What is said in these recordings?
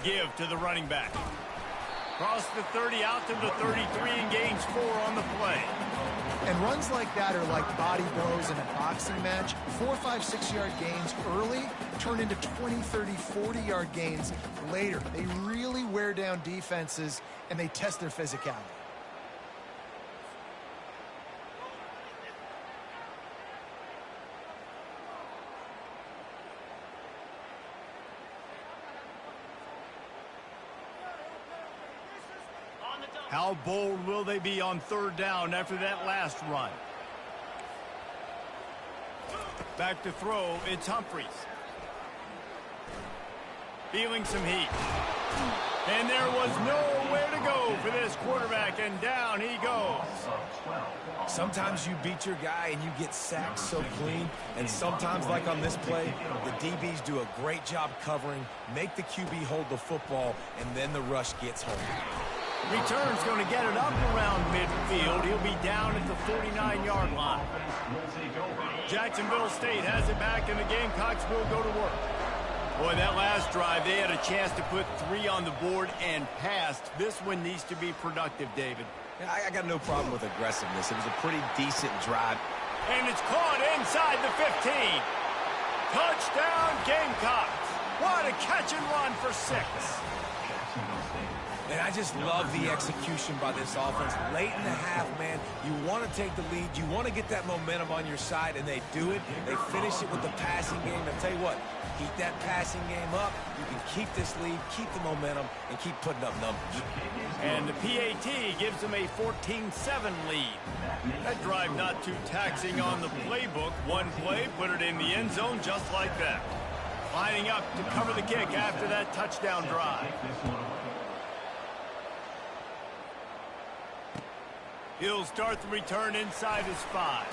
Give to the running back. Cross the 30 out to the 33 and gains 4 on the play. And runs like that are like body blows in a boxing match. 4, 5, 6-yard gains early turn into 20, 30, 40-yard gains later. They really wear down defenses, and they test their physicality. How bold will they be on 3rd down after that last run? Back to throw, it's Humphries. Feeling some heat. And there was nowhere to go for this quarterback, and down he goes. Sometimes you beat your guy and you get sacked so clean, and sometimes, like on this play, the DBs do a great job covering, make the QB hold the football, and then the rush gets home. Return's going to get it up around midfield. He'll be down at the 49-yard line. Jacksonville State has it back, and the Gamecocks will go to work. Boy, that last drive, they had a chance to put 3 on the board and passed. This one needs to be productive, David. Yeah, I got no problem with aggressiveness. It was a pretty decent drive. And it's caught inside the 15. Touchdown, Gamecocks. What a catch and run for 6. And I just love the execution by this offense. Late in the half, man, you want to take the lead. You want to get that momentum on your side, and they do it. They finish it with the passing game. I'll tell you what, keep that passing game up. You can keep this lead, keep the momentum, and keep putting up numbers. And the PAT gives them a 14-7 lead. That drive not too taxing on the playbook. One play, put it in the end zone just like that. Lining up to cover the kick after that touchdown drive. He'll start the return inside his 5.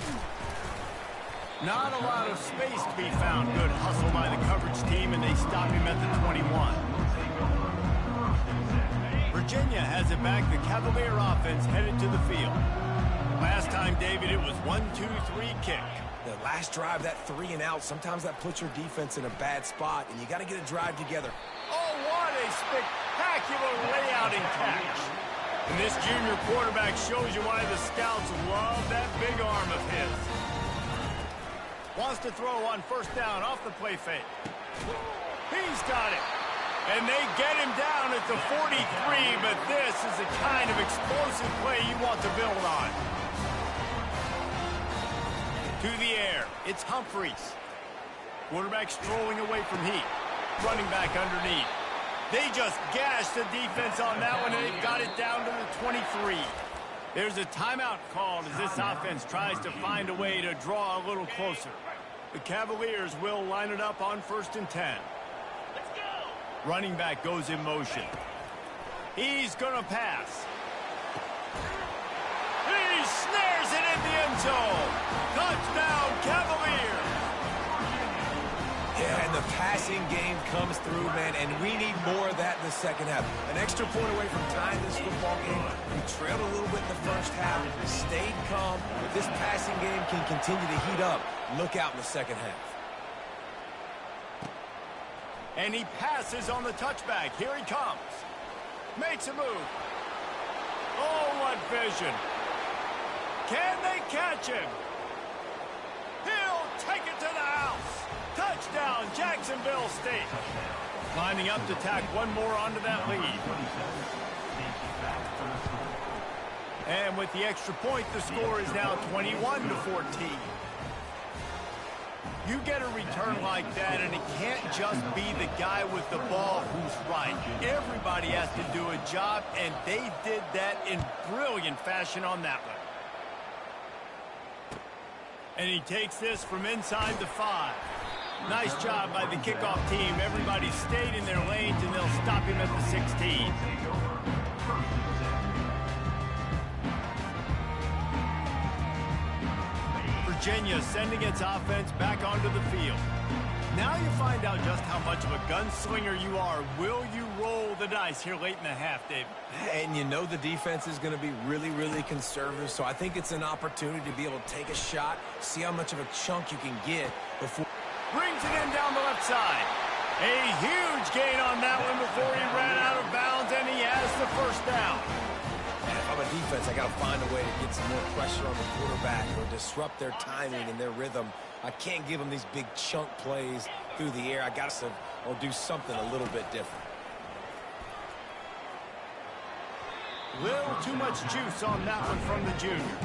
Not a lot of space to be found. Good hustle by the coverage team, and they stop him at the 21. Virginia has it back. The Cavalier offense headed to the field. Last time, David, it was 1-2-3 kick. The last drive, that 3 and out, sometimes that puts your defense in a bad spot, and you got to get a drive together. Oh, what a spectacular layout and catch. And this junior quarterback shows you why the scouts love that big arm of his. Wants to throw on 1st down off the play fake. He's got it. And they get him down at the 43, but this is the kind of explosive play you want to build on. To the air, it's Humphries. Quarterback strolling away from heat. Running back underneath. They just gashed the defense on that one, and they've got it down to the 23. There's a timeout called as this offense tries to find a way to draw a little closer. The Cavaliers will line it up on 1st and 10. Let's go. Running back goes in motion. He's going to pass. He snares it in the end zone. Touchdown, Cavaliers. Yeah, and the passing game comes through, man, and we need more of that in the second half. An extra point away from tying this football game. We trailed a little bit in the first half, stayed calm. If this passing game can continue to heat up, look out in the second half. And he passes on the touchback. Here he comes. Makes a move. Oh, what vision. Can they catch him? He'll take it to the house. Touchdown, Jacksonville State. Lining up to tack one more onto that lead. And with the extra point, the score is now 21-14. You get a return like that, and it can't just be the guy with the ball who's right. Everybody has to do a job, and they did that in brilliant fashion on that one. And he takes this from inside the 5. Nice job by the kickoff team. Everybody stayed in their lanes, and they'll stop him at the 16. Virginia sending its offense back onto the field. Now you find out just how much of a gunslinger you are. Will you roll the dice here late in the half, David? And you know the defense is going to be really, really conservative, so I think it's an opportunity to be able to take a shot, see how much of a chunk you can get before... Brings it in down the left side. A huge gain on that one before he ran first down. And if I'm a defense, I got to find a way to get some more pressure on the quarterback or disrupt their timing and their rhythm. I can't give them these big chunk plays through the air. I got to or do something a little bit different. Little too much juice on that one from the junior.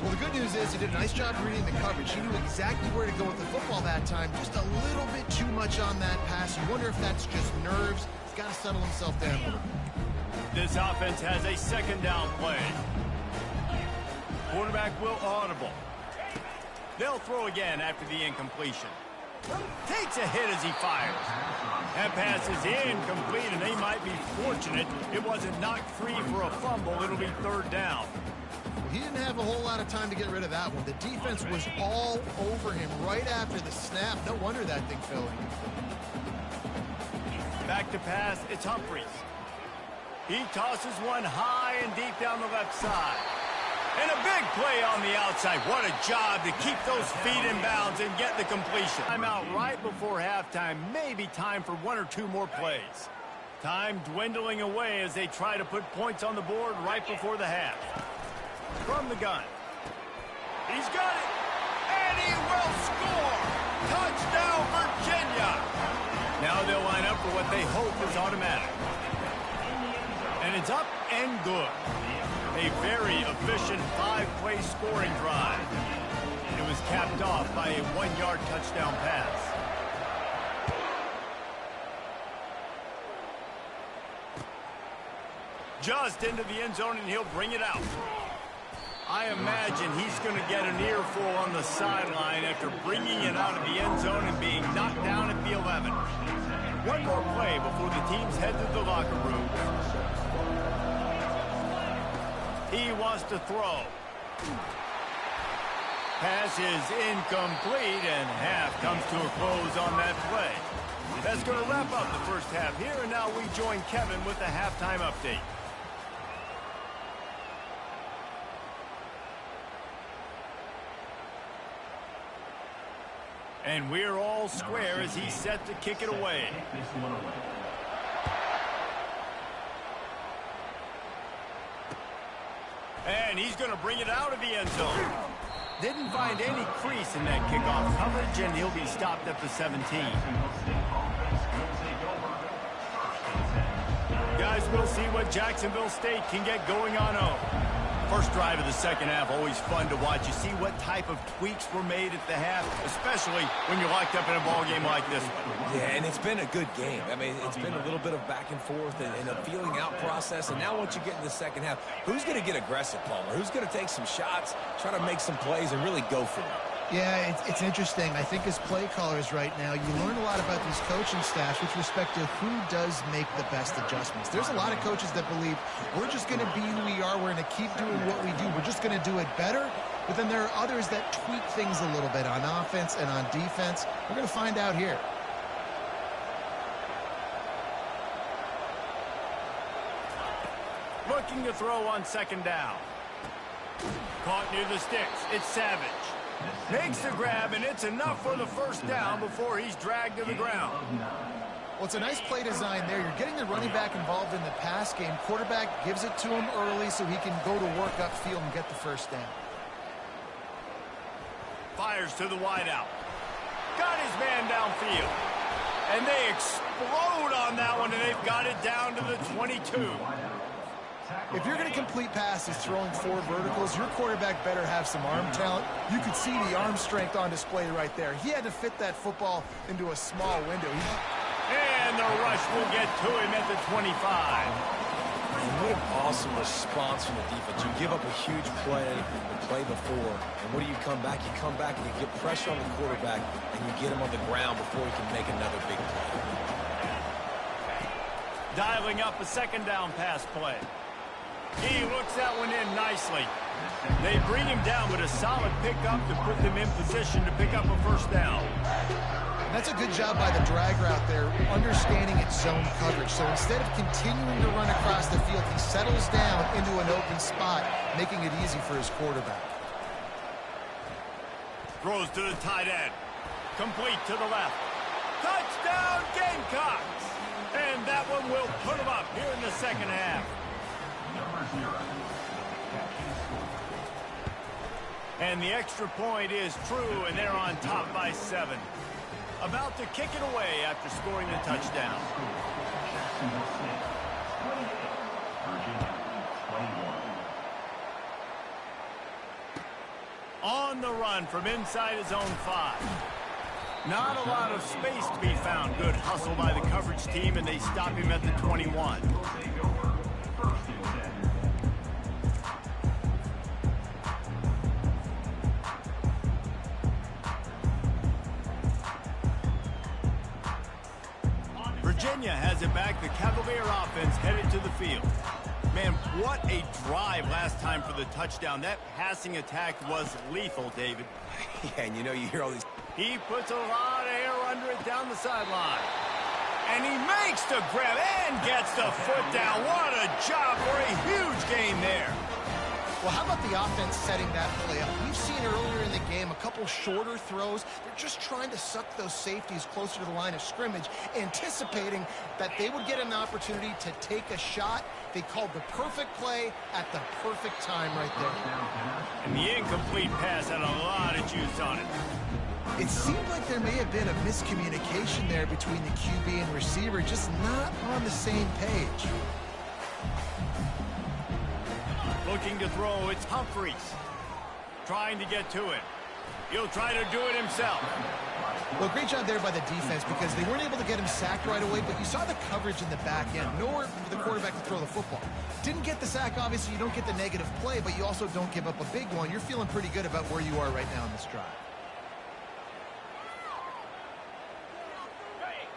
Well, the good news is he did a nice job reading the coverage. He knew exactly where to go with the football that time. Just a little bit too much on that pass. You wonder if that's just nerves. He's got to settle himself down a little bit. This offense has a second down play. Quarterback will audible. They'll throw again after the incompletion. Takes a hit as he fires. That pass is incomplete, and they might be fortunate it wasn't knocked free for a fumble. It'll be third down. He didn't have a whole lot of time to get rid of that one. The defense was all over him right after the snap. No wonder that thing fell in. Back to pass, it's Humphries. He tosses one high and deep down the left side. And a big play on the outside. What a job to keep those feet in bounds and get the completion. I'm out right before halftime. Maybe time for one or two more plays. Time dwindling away as they try to put points on the board right before the half. From the gun. He's got it. And he will score. Touchdown, Virginia. Now they'll line up for what they hope is automatic. And it's up and good. A very efficient 5-play scoring drive. It was capped off by a 1-yard touchdown pass. Just into the end zone, and he'll bring it out. I imagine he's going to get an earful on the sideline after bringing it out of the end zone and being knocked down at the 11. One more play before the teams head to the locker room. He wants to throw. Pass is incomplete, and half comes to a close on that play. That's going to wrap up the first half here, and now we join Kevin with the halftime update. And we're all square as he's set to kick it away. And he's going to bring it out of the end zone. Didn't find any crease in that kickoff coverage, and he'll be stopped at the 17. Guys, we'll see what Jacksonville State can get going on home. First drive of the second half, always fun to watch. You see what type of tweaks were made at the half, especially when you're locked up in a ball game like this one. Yeah, and it's been a good game. I mean, it's been a little bit of back and forth and a feeling out process. And now once you get in the second half, who's going to get aggressive, Palmer? Who's going to take some shots, try to make some plays, and really go for it? Yeah, it's interesting. I think as play callers right now, you learn a lot about these coaching staffs with respect to who does make the best adjustments. There's a lot of coaches that believe we're just going to be who we are. We're going to keep doing what we do. We're just going to do it better. But then there are others that tweak things a little bit on offense and on defense. We're going to find out here. Looking to throw on second down. Caught near the sticks. It's Savage. Makes the grab, and it's enough for the first down before he's dragged to the ground. Well, it's a nice play design there. You're getting the running back involved in the pass game. Quarterback gives it to him early so he can go to work upfield and get the first down. Fires to the wideout. Got his man downfield. And they explode on that one, and they've got it down to the 22. If you're going to complete passes throwing 4 verticals, your quarterback better have some arm talent. You could see the arm strength on display right there. He had to fit that football into a small window. And the rush will get to him at the 25. And what an awesome response from the defense. You give up a huge play the play before, and what do you come back? You come back and you get pressure on the quarterback, and you get him on the ground before he can make another big play. Dialing up a second down pass play. He looks that one in nicely. They bring him down with a solid pickup to put them in position to pick up a first down. And that's a good job by the drag route there, understanding its zone coverage. So instead of continuing to run across the field, he settles down into an open spot, making it easy for his quarterback. Throws to the tight end. Complete to the left. Touchdown, Gamecocks! And that one will put them up here in the second half. And the extra point is true, and they're on top by 7. About to kick it away after scoring the touchdown. On the run from inside his own 5. Not a lot of space to be found. Good hustle by the coverage team, and they stop him at the 21. Virginia has it back. The Cavalier offense headed to the field. Man, what a drive last time for the touchdown. That passing attack was lethal, David. Yeah, and you know, you hear all these... He puts a lot of air under it down the sideline. And he makes the grab and gets the foot down. What a job for a huge gain there. Well, how about the offense setting that play up? We've seen earlier in the game a couple shorter throws. They're just trying to suck those safeties closer to the line of scrimmage, anticipating that they would get an opportunity to take a shot. They called the perfect play at the perfect time right there. And the incomplete pass had a lot of juice on it. It seemed like there may have been a miscommunication there between the QB and receiver, just not on the same page. Looking to throw, it's Humphreys. Trying to get to it. He'll try to do it himself. Well, great job there by the defense because they weren't able to get him sacked right away, but you saw the coverage in the back end. Nowhere for the quarterback to throw the football. Didn't get the sack, obviously. You don't get the negative play, but you also don't give up a big one. You're feeling pretty good about where you are right now in this drive.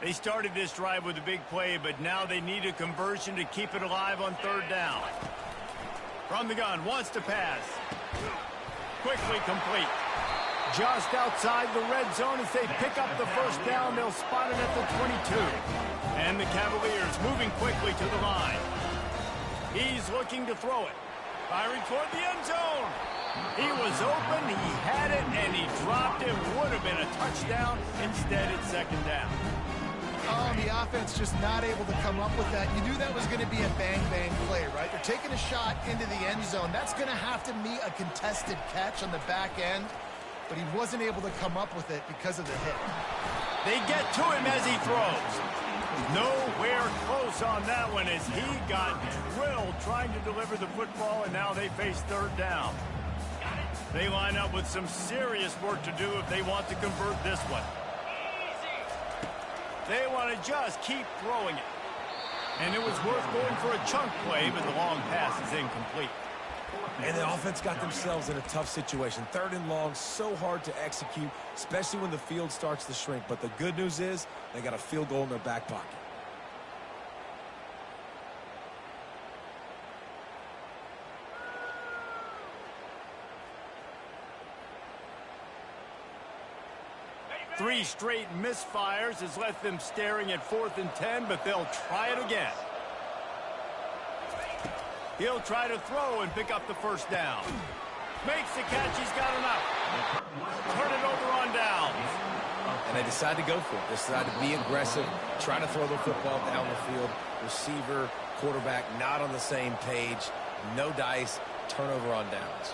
They started this drive with a big play, but now they need a conversion to keep it alive on 3rd down. From the gun, wants to pass. Quickly complete. Just outside the red zone as they pick up the 1st down. They'll spot it at the 22. And the Cavaliers moving quickly to the line. He's looking to throw it. Firing toward the end zone. He was open, he had it, and he dropped it. Would have been a touchdown. Instead, it's 2nd down. Oh, the offense just not able to come up with that. You knew that was going to be a bang-bang play, right? They're taking a shot into the end zone. That's going to have to meet a contested catch on the back end, but he wasn't able to come up with it because of the hit. They get to him as he throws. Nowhere close on that one as he got drilled trying to deliver the football, and now they face 3rd down. They line up with some serious work to do if they want to convert this one. They want to just keep throwing it. And it was worth going for a chunk play, but the long pass is incomplete. And the offense got themselves in a tough situation. 3rd and long, so hard to execute, especially when the field starts to shrink. But the good news is they got a field goal in their back pocket. Three straight misfires has left them staring at 4th and 10, but they'll try it again. He'll try to throw and pick up the 1st down. Makes the catch. He's got enough. Turn it over on downs. And they decide to go for it. They decide to be aggressive, try to throw the football down the field. Receiver, quarterback, not on the same page. No dice. Turnover on downs.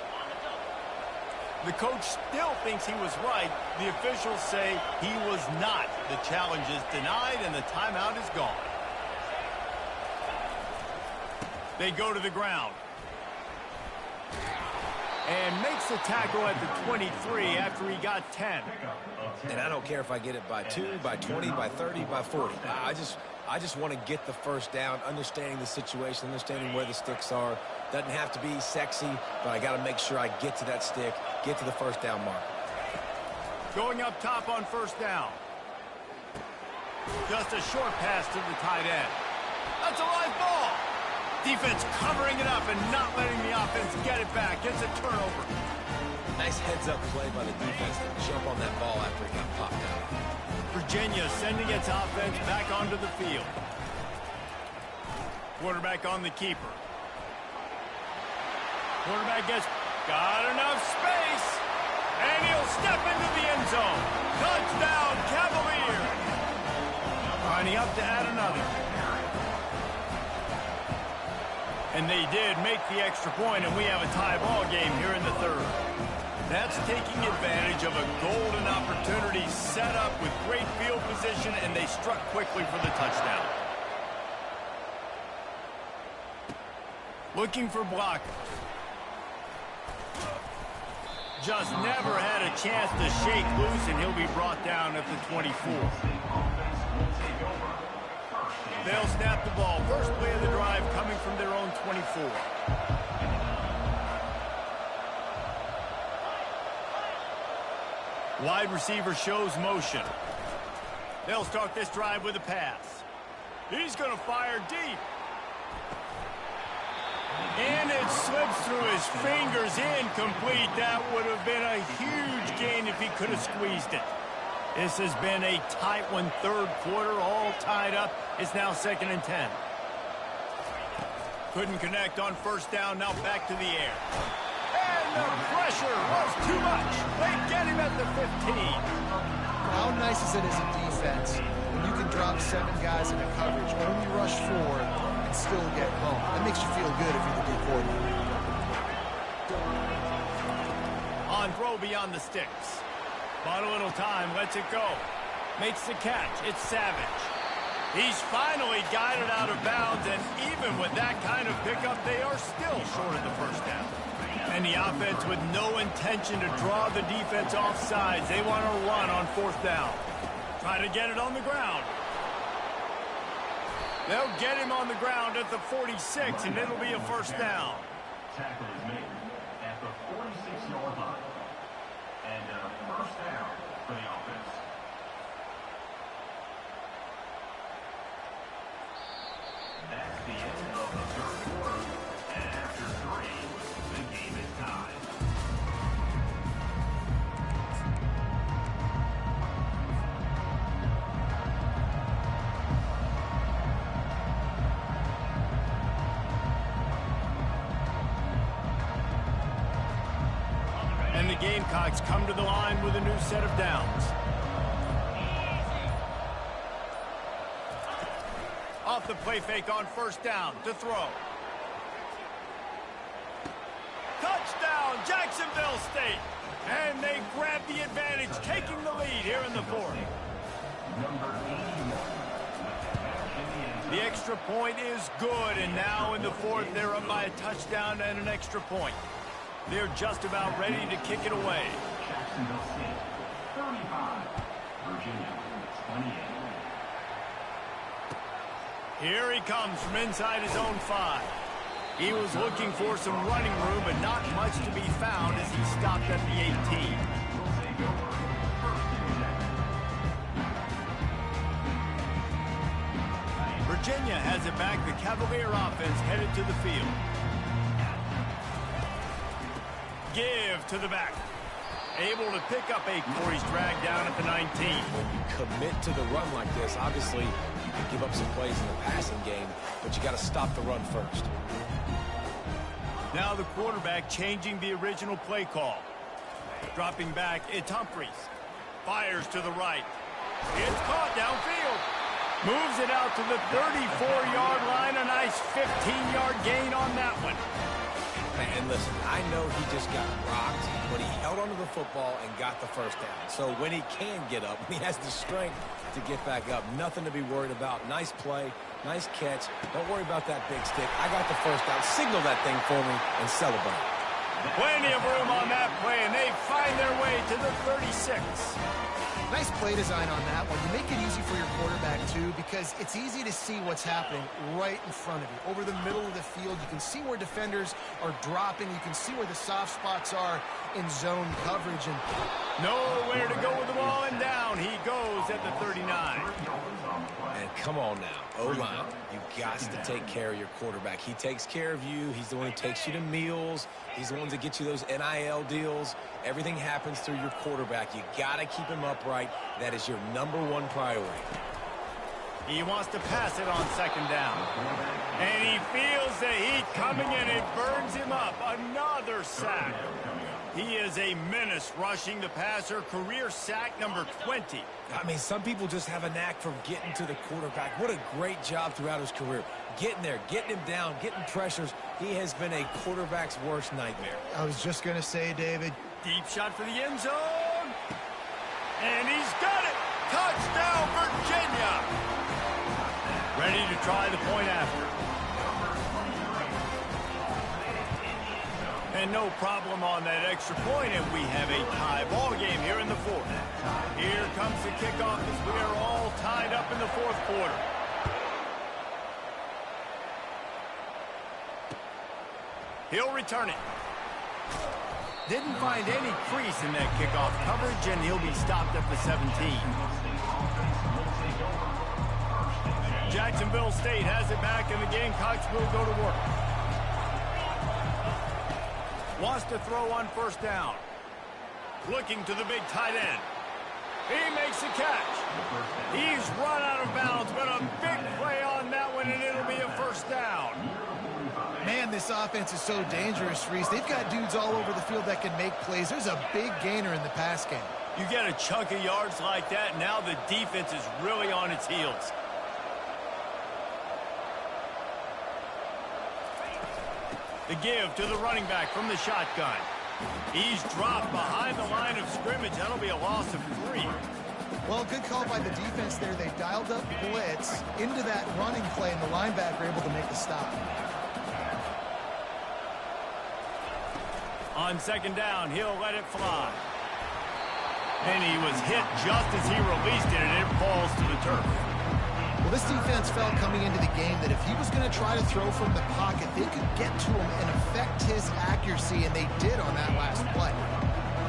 The coach still thinks he was right. The officials say he was not. The challenge is denied, and the timeout is gone. They go to the ground. And makes the tackle at the 23 after he got 10. And I don't care if I get it by 2, by 20, by 30, by 40. I just want to get the 1st down, understanding the situation, understanding where the sticks are. Doesn't have to be sexy, but I got to make sure I get to that stick, get to the 1st down mark. Going up top on 1st down. Just a short pass to the tight end. That's a live ball. Defense covering it up and not letting the offense get it back. Gets a turnover. Nice heads-up play by the defense to jump on that ball after it got popped out. Virginia sending its offense back onto the field. Quarterback on the keeper. Quarterback got enough space, and he'll step into the end zone. Touchdown, Cavalier. Lining up to add another. And they did make the extra point, and we have a tie ball game here in the third. That's taking advantage of a golden opportunity set up with great field position, and they struck quickly for the touchdown. Looking for blockers. Just never had a chance to shake loose, and he'll be brought down at the 24. They'll snap the ball. First play of the drive coming from their own 24. Wide receiver shows motion. They'll start this drive with a pass. He's going to fire deep. And it slips through his fingers, incomplete. That would have been a huge gain if he could have squeezed it. This has been a tight one, third quarter, all tied up. It's now 2nd and 10. Couldn't connect on first down, now back to the air. And the pressure was too much. They get him at the 15. How nice is it as a defense when you can drop 7 guys in a coverage, only rush 4, and still get home? That makes you feel good if you're the D coordinator. On throw beyond the sticks. Bought a little time, lets it go. Makes the catch. It's Savage. He's finally got it out of bounds, and even with that kind of pickup, they are still short of the first down. And the offense with no intention to draw the defense off sides. They want to run on 4th down. Try to get it on the ground. They'll get him on the ground at the 46, and it'll be a first down. Tackle is made at the 46-yard line. And first down for the offense. That's the end of the third quarter. And after 3, the game is tied. And the Gamecocks come to the line with a new set of downs. Off the play fake on first down to throw. Touchdown, Jacksonville State. And they grab the advantage, taking the lead here in the 4th. The extra point is good, and now in the 4th, they're up by a touchdown and an extra point. They're just about ready to kick it away. Jacksonville State, 35. Virginia, 28. Here he comes from inside his own 5. He was looking for some running room, but not much to be found as he stopped at the 18. Virginia has it back. The Cavalier offense headed to the field. Give to the back. Able to pick up a Corey's drag down at the 19. When you commit to the run like this, obviously you can give up some plays in the passing game, but you got to stop the run first. Now the quarterback changing the original play call. Dropping back, it's Humphreys. Fires to the right. It's caught downfield. Moves it out to the 34-yard line. A nice 15-yard gain on that one. And listen, I know he just got rocked, but he held onto the football and got the first down. So when he can get up, he has the strength to get back up. Nothing to be worried about. Nice play, nice catch. Don't worry about that big stick. I got the first down. Signal that thing for me and celebrate. Plenty of room on that play, and they find their way to the 36. Nice play design on that one. You make it easy for your quarterback, too, because it's easy to see what's happening right in front of you. Over the middle of the field, you can see where defenders are dropping. You can see where the soft spots are in zone coverage. And nowhere to go with the ball, and down he goes at the 39. And come on now, O-line, you got to take care of your quarterback. He takes care of you. He's the one who takes you to meals. He's the one that gets you those NIL deals. Everything happens through your quarterback. You got to keep him upright. That is your #1 priority. He wants to pass it on second down. And he feels the heat coming in. It burns him up. Another sack. He is a menace rushing the passer. Career sack number 20. I mean, some people just have a knack for getting to the quarterback. What a great job throughout his career. Getting there, getting him down, getting pressures. He has been a quarterback's worst nightmare. I was just going to say, David. Deep shot for the end zone. And he's got it. Touchdown, Virginia. Ready to try the point after. And no problem on that extra point, and we have a tie ball game here in the fourth. Here comes the kickoff as we are all tied up in the fourth quarter. He'll return it. Didn't find any crease in that kickoff coverage, and he'll be stopped at the 17. Jacksonville State has it back, and the Gamecocks will go to work. Wants to throw on first down. Looking to the big tight end. He makes the catch. He's run out of bounds, but a big play on that one, and it'll be a first down. Man, this offense is so dangerous, Reese. They've got dudes all over the field that can make plays. There's a big gainer in the pass game. You get a chunk of yards like that, now the defense is really on its heels. The give to the running back from the shotgun. He's dropped behind the line of scrimmage. That'll be a loss of 3. Well, good call by the defense there. They dialed up blitz into that running play, and the linebacker able to make the stop. On second down, he'll let it fly. And he was hit just as he released it, and it falls to the turf. Well, this defense felt coming into the game that if he was going to try to throw from the pocket, they could get to him and affect his accuracy, and they did on that last play.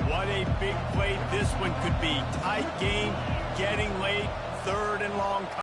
What a big play this one could be. Tight game, getting late, third and long.